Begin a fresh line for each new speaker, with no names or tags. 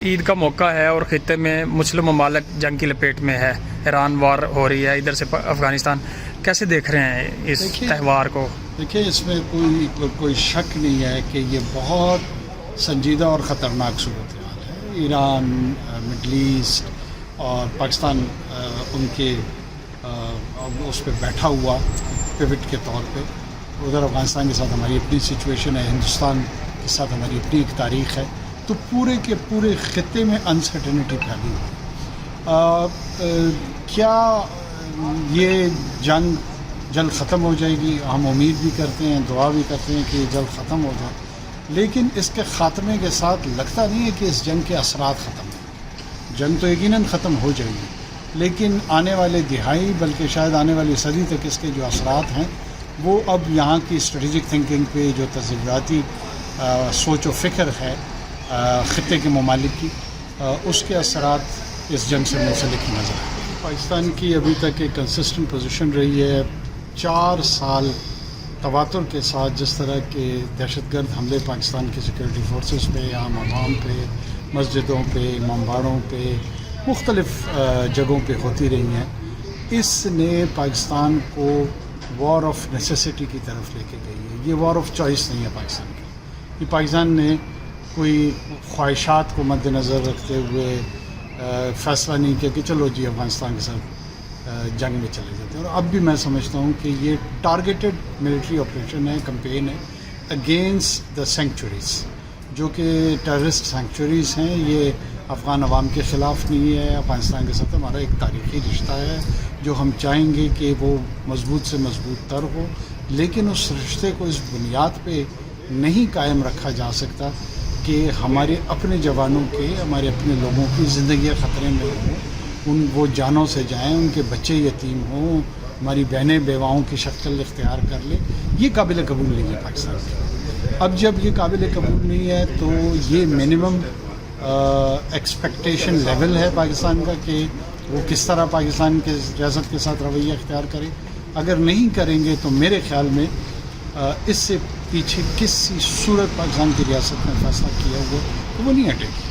عید کا موقع ہے اور خطے میں مسلم ممالک جنگ کی لپیٹ میں ہے، ایران وار ہو رہی ہے، ادھر سے افغانستان، کیسے دیکھ رہے ہیں اس تہوار کو؟
دیکھیے اس میں کوئی شک نہیں ہے کہ یہ بہت سنجیدہ اور خطرناک صورتحال ہے۔ ایران، مڈل ایسٹ اور پاکستان ان کے اس پہ بیٹھا ہوا پیوٹ کے طور پہ، ادھر افغانستان کے ساتھ ہماری اپنی سچویشن ہے، ہندوستان کے ساتھ ہماری اپنی ایک تاریخ ہے، تو پورے کے پورے خطے میں انسرٹنٹی پھیلی ہوئی۔ کیا یہ جنگ جلد ختم ہو جائے گی؟ ہم امید بھی کرتے ہیں، دعا بھی کرتے ہیں کہ یہ جلد ختم ہو جائے، لیکن اس کے خاتمے کے ساتھ لگتا نہیں ہے کہ اس جنگ کے اثرات ختم ہوں۔ جنگ تو یقیناً ختم ہو جائے گی، لیکن آنے والے دہائی بلکہ شاید آنے والی صدی تک اس کے جو اثرات ہیں وہ اب یہاں کی اسٹریٹجک تھنکنگ پہ، جو تجرباتی سوچ و فکر ہے خطے کے ممالک کی، اس کے اثرات اس جنگ سے منسلک نظر آئے۔ پاکستان کی ابھی تک ایک کنسسٹنٹ پوزیشن رہی ہے، 4 سال تواتر کے ساتھ جس طرح کے دہشت گرد حملے پاکستان کی سیکورٹی فورسز پہ، عام عوام پہ، مسجدوں پہ، امام باڑوں پہ، مختلف جگہوں پہ ہوتی رہی ہیں، اس نے پاکستان کو وار آف نیسیسٹی کی طرف لے کے گئی ہے۔ یہ وار آف چوائس نہیں ہے پاکستان کی، یہ پاکستان نے کوئی خواہشات کو مد نظر رکھتے ہوئے فیصلہ نہیں کیا کہ چلو جی افغانستان کے ساتھ جنگ میں چلے جاتے ہیں۔ اور اب بھی میں سمجھتا ہوں کہ یہ ٹارگیٹڈ ملٹری آپریشن ہے، کمپین ہے اگینسٹ دا سینکچوریز، جو کہ ٹیررسٹ سینکچوریز ہیں۔ یہ افغان عوام کے خلاف نہیں ہے، افغانستان کے ساتھ ہمارا ایک تاریخی رشتہ ہے جو ہم چاہیں گے کہ وہ مضبوط سے مضبوط تر ہو، لیکن اس رشتے کو اس بنیاد پہ نہیں قائم رکھا جا سکتا کہ ہمارے اپنے جوانوں کے، ہمارے اپنے لوگوں کی زندگیاں خطرے میں ہوں، وہ جانوں سے جائیں، ان کے بچے یتیم ہوں، ہماری بہنیں بیواؤں کی شکل اختیار کر لیں۔ یہ قابل قبول نہیں ہے پاکستان کا۔ اب جب یہ قابل قبول نہیں ہے تو یہ منیمم ایکسپیکٹیشن لیول ہے پاکستان کا کہ وہ کس طرح پاکستان کے ریاست کے ساتھ رویہ اختیار کرے۔ اگر نہیں کریں گے تو میرے خیال میں اس سے پیچھے کسی صورت پاکستان کی ریاست نے فیصلہ کیا ہوا تو وہ نہیں ہٹے گی۔